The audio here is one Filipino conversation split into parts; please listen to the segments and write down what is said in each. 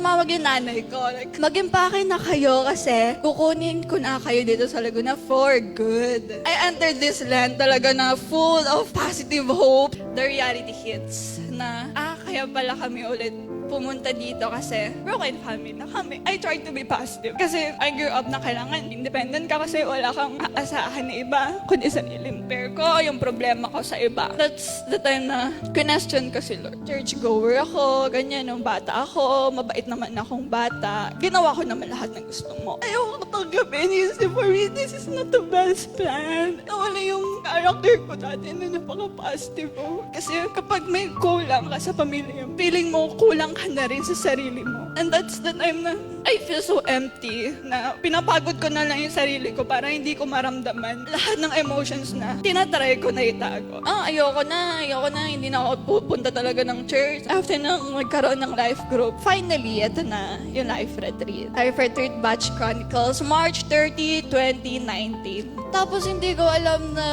tumawag yung nanay ko. Like, mag-impake na kayo kasi kukunin ko na kayo dito sa Laguna for good. I entered this land talaga na full of positive hope. The reality hits na, kaya pala kami ulit pumunta dito kasi broken family na kami. I tried to be positive kasi I grew up na kailangan independent ka kasi wala kang aasahan na iba kundi sarili mo. Pero ko, yung problema ko sa iba. That's the time na question ko si Lord. Church goer ako, ganyan, nung bata ako, mabait naman akong bata. Ginawa ko naman lahat ng gusto mo. Ayoko tanggapin, isip for me, this is not the best plan. Nawala yung character ko dati na napaka-positive ko. Kasi kapag may kulang ka sa pamilya, feeling mo kulang ka na rin sa sarili mo. And that's the time na I feel so empty na pinapagod ko na lang yung sarili ko para hindi ko maramdaman lahat ng emotions na tinatry ko na itago. Ayoko na, hindi na ako pupunta talaga ng church. After nang magkaroon ng life group, finally, ito na yung life retreat. Life retreat Batch Chronicles, March 30, 2019. Tapos hindi ko alam na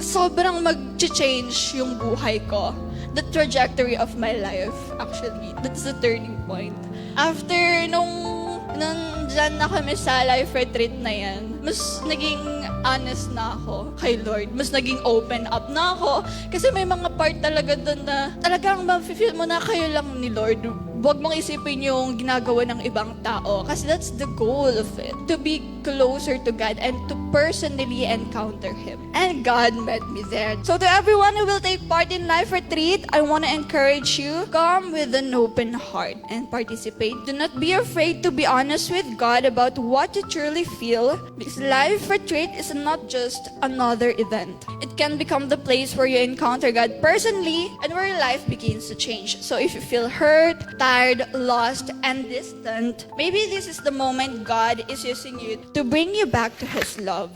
sobrang mag-change yung buhay ko. The trajectory of my life, actually. That's the turning point. After nung nandyan na kami sa life retreat na yan, mas naging honest na ako kay Lord. Mas naging open up na ako. Kasi may mga part talaga doon na talagang ma-feel mo na kayo lang ni Lord. Huwag mong isipin yung ginagawa ng ibang tao. Kasi that's the goal of it. To be closer to God and to personally encounter Him. And God met me there. So to everyone who will take part in Life Retreat, I want to encourage you, come with an open heart and participate. Do not be afraid to be honest with God about what you truly feel, because Life Retreat is not just another event. It can become the place where you encounter God personally and where your life begins to change. So if you feel hurt, tired, lost, and distant, maybe this is the moment God is using you to bring you back to His love.